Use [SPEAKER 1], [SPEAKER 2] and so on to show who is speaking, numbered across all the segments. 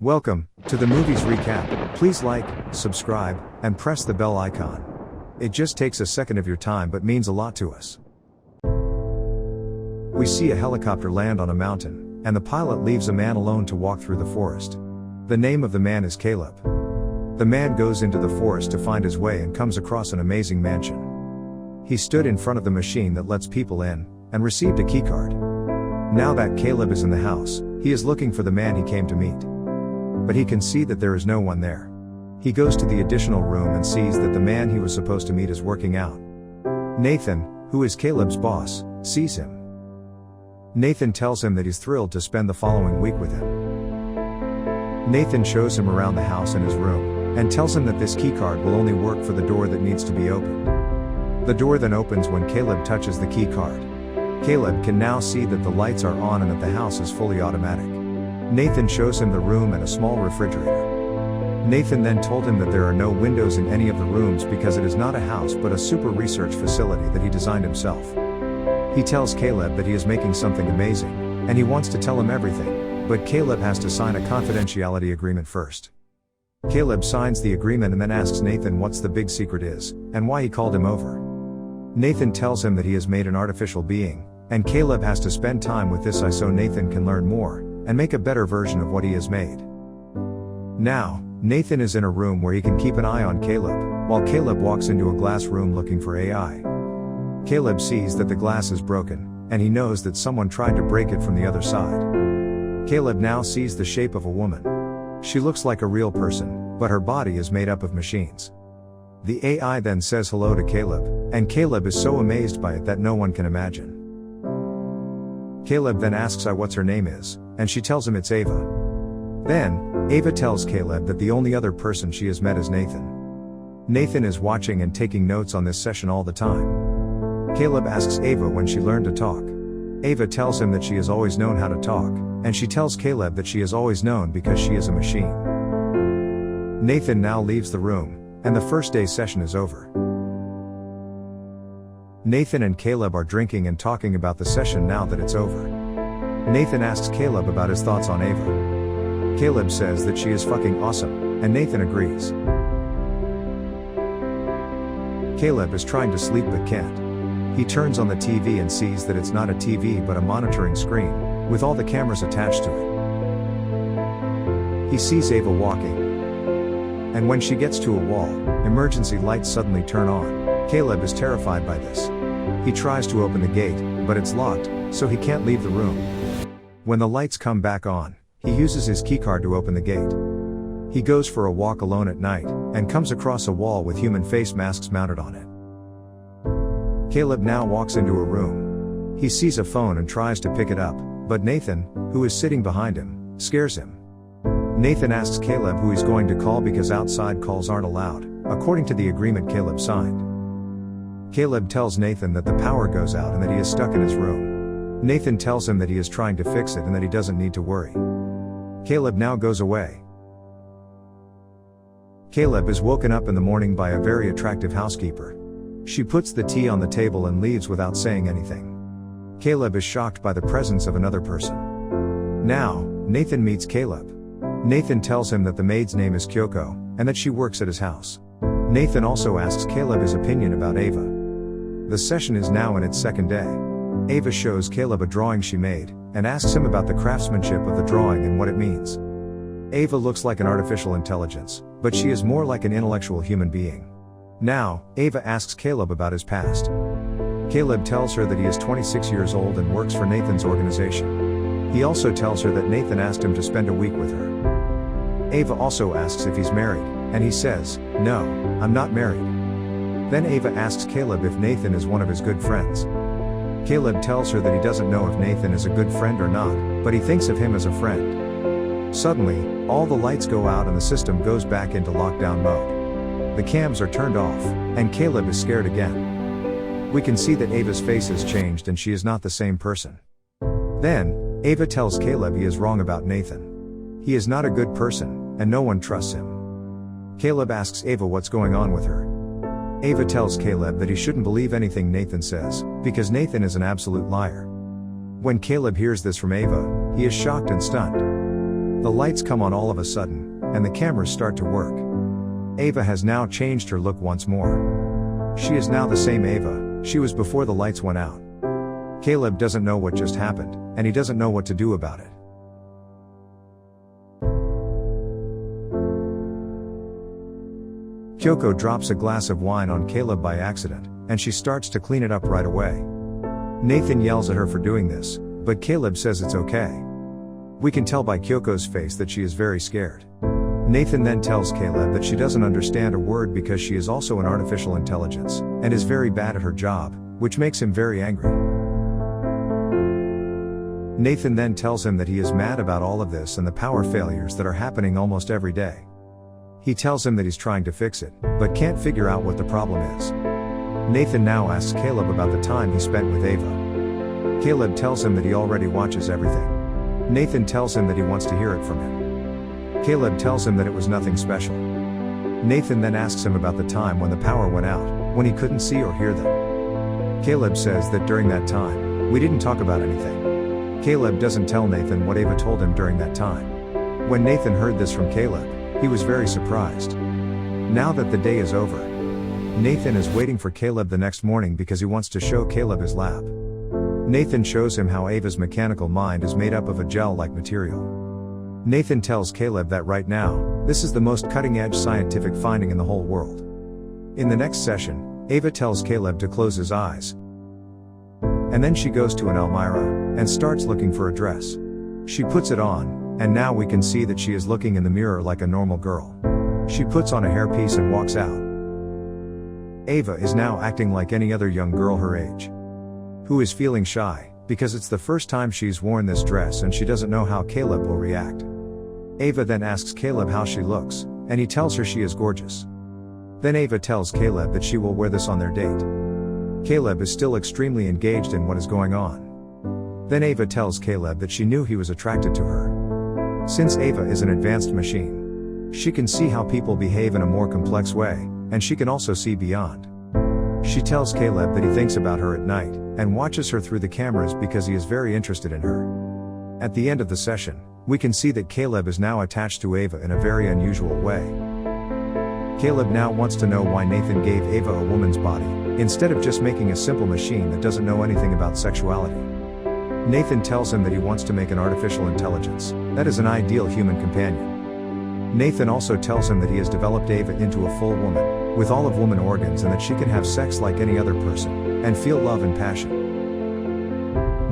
[SPEAKER 1] Welcome to the movies recap. Please like, subscribe, and press the bell icon. It just takes a second of your time but means a lot to us. We see a helicopter land on a mountain, and the pilot leaves a man alone to walk through the forest. The name of the man is Caleb. The man goes into the forest to find his way and comes across an amazing mansion. He stood in front of the machine that lets people in, and received a keycard. Now that Caleb is in the house, he is looking for the man he came to meet. But he can see that there is no one there. He goes to the additional room and sees that the man he was supposed to meet is working out. Nathan, who is Caleb's boss, sees him. Nathan tells him that he's thrilled to spend the following week with him. Nathan shows him around the house and his room, and tells him that this keycard will only work for the door that needs to be opened. The door then opens when Caleb touches the keycard. Caleb can now see that the lights are on and that the house is fully automatic. Nathan shows him the room and a small refrigerator. Nathan then told him that there are no windows in any of the rooms because it is not a house but a super research facility that he designed himself. He tells Caleb that he is making something amazing, and he wants to tell him everything, but Caleb has to sign a confidentiality agreement first. Caleb signs the agreement and then asks Nathan what's the big secret is, and why he called him over. Nathan tells him that he has made an artificial being, and Caleb has to spend time with this so Nathan can learn more, and make a better version of what he has made. Now, Nathan is in a room where he can keep an eye on Caleb, while Caleb walks into a glass room looking for AI. Caleb sees that the glass is broken, and he knows that someone tried to break it from the other side. Caleb now sees the shape of a woman. She looks like a real person, but her body is made up of machines. The AI then says hello to Caleb, and Caleb is so amazed by it that no one can imagine. Caleb then asks her what's her name is, and she tells him it's Ava. Then, Ava tells Caleb that the only other person she has met is Nathan. Nathan is watching and taking notes on this session all the time. Caleb asks Ava when she learned to talk. Ava tells him that she has always known how to talk, and she tells Caleb that she has always known because she is a machine. Nathan now leaves the room, and the first day's session is over. Nathan and Caleb are drinking and talking about the session now that it's over. Nathan asks Caleb about his thoughts on Ava. Caleb says that she is fucking awesome, and Nathan agrees. Caleb is trying to sleep but can't. He turns on the TV and sees that it's not a TV but a monitoring screen, with all the cameras attached to it. He sees Ava walking. And when she gets to a wall, emergency lights suddenly turn on. Caleb is terrified by this. He tries to open the gate, but it's locked, so he can't leave the room. When the lights come back on, he uses his keycard to open the gate. He goes for a walk alone at night, and comes across a wall with human face masks mounted on it. Caleb now walks into a room. He sees a phone and tries to pick it up, but Nathan, who is sitting behind him, scares him. Nathan asks Caleb who he's going to call because outside calls aren't allowed, according to the agreement Caleb signed. Caleb tells Nathan that the power goes out and that he is stuck in his room. Nathan tells him that he is trying to fix it and that he doesn't need to worry. Caleb now goes away. Caleb is woken up in the morning by a very attractive housekeeper. She puts the tea on the table and leaves without saying anything. Caleb is shocked by the presence of another person. Now, Nathan meets Caleb. Nathan tells him that the maid's name is Kyoko, and that she works at his house. Nathan also asks Caleb his opinion about Ava. The session is now in its second day. Ava shows Caleb a drawing she made, and asks him about the craftsmanship of the drawing and what it means. Ava looks like an artificial intelligence, but she is more like an intellectual human being. Now, Ava asks Caleb about his past. Caleb tells her that he is 26 years old and works for Nathan's organization. He also tells her that Nathan asked him to spend a week with her. Ava also asks if he's married, and he says, "No, I'm not married." Then Ava asks Caleb if Nathan is one of his good friends. Caleb tells her that he doesn't know if Nathan is a good friend or not, but he thinks of him as a friend. Suddenly, all the lights go out and the system goes back into lockdown mode. The cams are turned off, and Caleb is scared again. We can see that Ava's face has changed and she is not the same person. Then, Ava tells Caleb he is wrong about Nathan. He is not a good person, and no one trusts him. Caleb asks Ava what's going on with her. Ava tells Caleb that he shouldn't believe anything Nathan says, because Nathan is an absolute liar. When Caleb hears this from Ava, he is shocked and stunned. The lights come on all of a sudden, and the cameras start to work. Ava has now changed her look once more. She is now the same Ava she was before the lights went out. Caleb doesn't know what just happened, and he doesn't know what to do about it. Kyoko drops a glass of wine on Caleb by accident, and she starts to clean it up right away. Nathan yells at her for doing this, but Caleb says it's okay. We can tell by Kyoko's face that she is very scared. Nathan then tells Caleb that she doesn't understand a word because she is also an artificial intelligence, and is very bad at her job, which makes him very angry. Nathan then tells him that he is mad about all of this and the power failures that are happening almost every day. He tells him that he's trying to fix it, but can't figure out what the problem is. Nathan now asks Caleb about the time he spent with Ava. Caleb tells him that he already watches everything. Nathan tells him that he wants to hear it from him. Caleb tells him that it was nothing special. Nathan then asks him about the time when the power went out, when he couldn't see or hear them. Caleb says that during that time, we didn't talk about anything. Caleb doesn't tell Nathan what Ava told him during that time. When Nathan heard this from Caleb, he was very surprised. Now that the day is over, Nathan is waiting for Caleb the next morning because he wants to show Caleb his lab. Nathan shows him how Ava's mechanical mind is made up of a gel-like material. Nathan tells Caleb that right now, this is the most cutting-edge scientific finding in the whole world. In the next session, Ava tells Caleb to close his eyes. And then she goes to an Almirah, and starts looking for a dress. She puts it on, and now we can see that she is looking in the mirror like a normal girl. She puts on a hairpiece and walks out. Ava is now acting like any other young girl her age, who is feeling shy, because it's the first time she's worn this dress and she doesn't know how Caleb will react. Ava then asks Caleb how she looks, and he tells her she is gorgeous. Then Ava tells Caleb that she will wear this on their date. Caleb is still extremely engaged in what is going on. Then Ava tells Caleb that she knew he was attracted to her. Since Ava is an advanced machine, she can see how people behave in a more complex way, and she can also see beyond. She tells Caleb that he thinks about her at night, and watches her through the cameras because he is very interested in her. At the end of the session, we can see that Caleb is now attached to Ava in a very unusual way. Caleb now wants to know why Nathan gave Ava a woman's body, instead of just making a simple machine that doesn't know anything about sexuality. Nathan tells him that he wants to make an artificial intelligence that is an ideal human companion. Nathan also tells him that he has developed Ava into a full woman, with all of woman organs, and that she can have sex like any other person, and feel love and passion.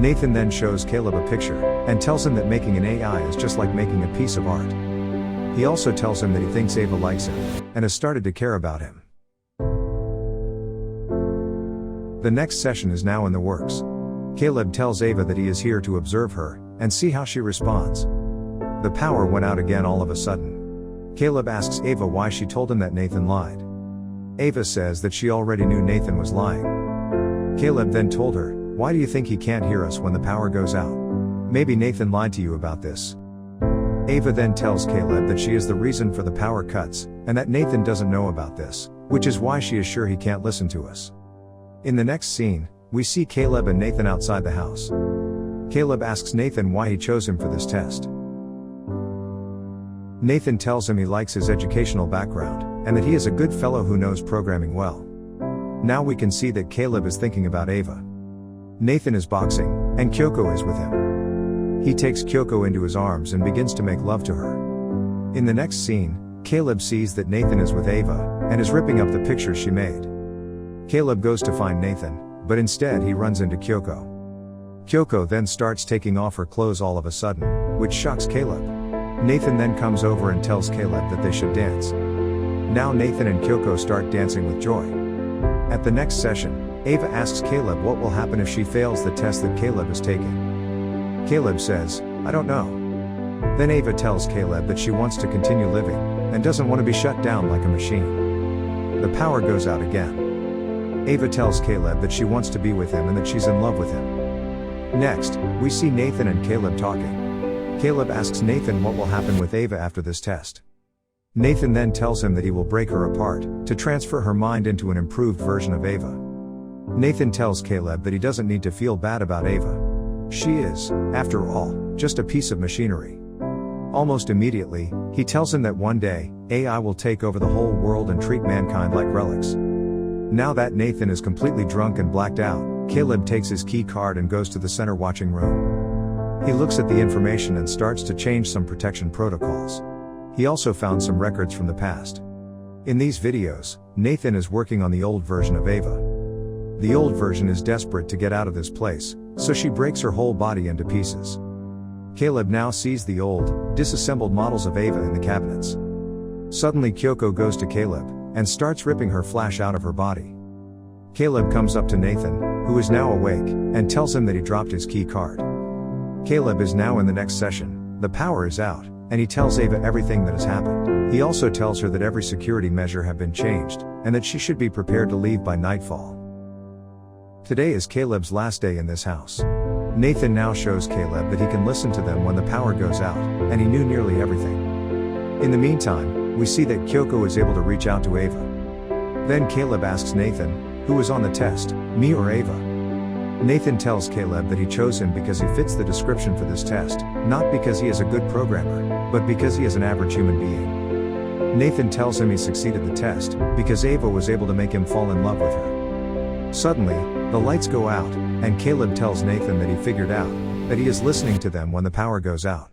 [SPEAKER 1] Nathan then shows Caleb a picture, and tells him that making an AI is just like making a piece of art. He also tells him that he thinks Ava likes him, and has started to care about him. The next session is now in the works. Caleb tells Ava that he is here to observe her, and see how she responds. The power went out again all of a sudden. Caleb asks Ava why she told him that Nathan lied. Ava says that she already knew Nathan was lying. Caleb then told her, "Why do you think he can't hear us when the power goes out? Maybe Nathan lied to you about this." Ava then tells Caleb that she is the reason for the power cuts, and that Nathan doesn't know about this, which is why she is sure he can't listen to us. In the next scene, we see Caleb and Nathan outside the house. Caleb asks Nathan why he chose him for this test. Nathan tells him he likes his educational background, and that he is a good fellow who knows programming well. Now we can see that Caleb is thinking about Ava. Nathan is boxing, and Kyoko is with him. He takes Kyoko into his arms and begins to make love to her. In the next scene, Caleb sees that Nathan is with Ava, and is ripping up the pictures she made. Caleb goes to find Nathan, but instead he runs into Kyoko. Kyoko then starts taking off her clothes all of a sudden, which shocks Caleb. Nathan then comes over and tells Caleb that they should dance. Now Nathan and Kyoko start dancing with joy. At the next session, Ava asks Caleb what will happen if she fails the test that Caleb is taking. Caleb says, "I don't know." Then Ava tells Caleb that she wants to continue living, and doesn't want to be shut down like a machine. The power goes out again. Ava tells Caleb that she wants to be with him and that she's in love with him. Next, we see Nathan and Caleb talking. Caleb asks Nathan what will happen with Ava after this test. Nathan then tells him that he will break her apart, to transfer her mind into an improved version of Ava. Nathan tells Caleb that he doesn't need to feel bad about Ava. She is, after all, just a piece of machinery. Almost immediately, he tells him that one day, AI will take over the whole world and treat mankind like relics. Now that Nathan is completely drunk and blacked out, Caleb takes his key card and goes to the center watching room. He looks at the information and starts to change some protection protocols. He also found some records from the past. In these videos, Nathan is working on the old version of Ava. The old version is desperate to get out of this place, so she breaks her whole body into pieces. Caleb now sees the old, disassembled models of Ava in the cabinets. Suddenly Kyoko goes to Caleb, and starts ripping her flash out of her body. Caleb comes up to Nathan, who is now awake, and tells him that he dropped his key card. Caleb is now in the next session, the power is out, and he tells Ava everything that has happened. He also tells her that every security measure have been changed, and that she should be prepared to leave by nightfall. Today is Caleb's last day in this house. Nathan now shows Caleb that he can listen to them when the power goes out, and he knew nearly everything. In the meantime, we see that Kyoko is able to reach out to Ava. Then Caleb asks Nathan, who is on the test, me or Ava? Nathan tells Caleb that he chose him because he fits the description for this test, not because he is a good programmer, but because he is an average human being. Nathan tells him he succeeded the test, because Ava was able to make him fall in love with her. Suddenly, the lights go out, and Caleb tells Nathan that he figured out that he is listening to them when the power goes out.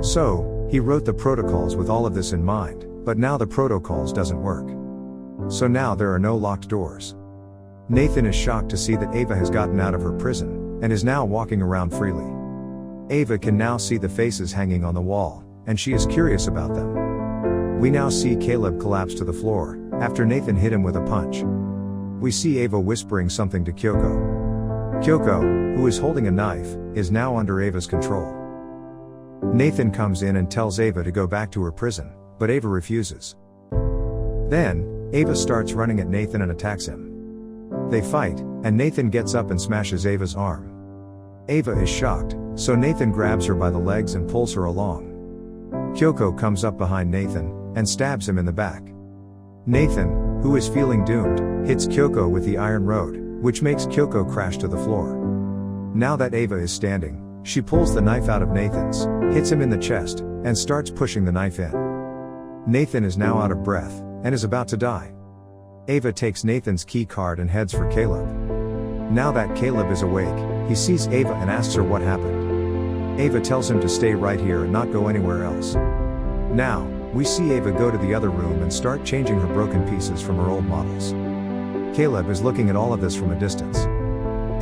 [SPEAKER 1] So, he wrote the protocols with all of this in mind, but now the protocols doesn't work. So now there are no locked doors. Nathan is shocked to see that Ava has gotten out of her prison, and is now walking around freely. Ava can now see the faces hanging on the wall, and she is curious about them. We now see Caleb collapse to the floor, after Nathan hit him with a punch. We see Ava whispering something to Kyoko. Kyoko, who is holding a knife, is now under Ava's control. Nathan comes in and tells Ava to go back to her prison, but Ava refuses. Then, Ava starts running at Nathan and attacks him. They fight, and Nathan gets up and smashes Ava's arm. Ava is shocked, so Nathan grabs her by the legs and pulls her along. Kyoko comes up behind Nathan, and stabs him in the back. Nathan, who is feeling doomed, hits Kyoko with the iron rod, which makes Kyoko crash to the floor. Now that Ava is standing, she pulls the knife out of Nathan's, hits him in the chest, and starts pushing the knife in. Nathan is now out of breath, and is about to die. Ava takes Nathan's key card and heads for Caleb. Now that Caleb is awake, he sees Ava and asks her what happened. Ava tells him to stay right here and not go anywhere else. Now, we see Ava go to the other room and start changing her broken pieces from her old models. Caleb is looking at all of this from a distance.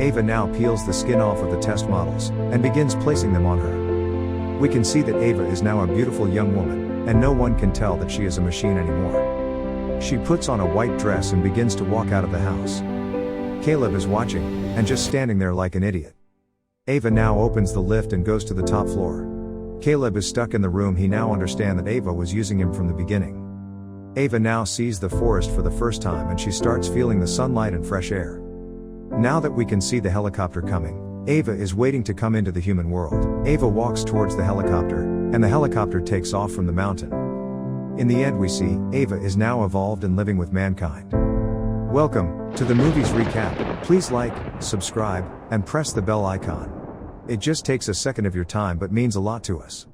[SPEAKER 1] Ava now peels the skin off of the test models, and begins placing them on her. We can see that Ava is now a beautiful young woman, and no one can tell that she is a machine anymore. She puts on a white dress and begins to walk out of the house. Caleb is watching, and just standing there like an idiot. Ava now opens the lift and goes to the top floor. Caleb is stuck in the room. He now understands that Ava was using him from the beginning. Ava now sees the forest for the first time, and she starts feeling the sunlight and fresh air. Now that we can see the helicopter coming, Ava is waiting to come into the human world. Ava walks towards the helicopter, and the helicopter takes off from the mountain. In the end we see, Ava is now evolved and living with mankind. Welcome to the movies recap. Please like, subscribe, and press the bell icon. It just takes a second of your time but means a lot to us.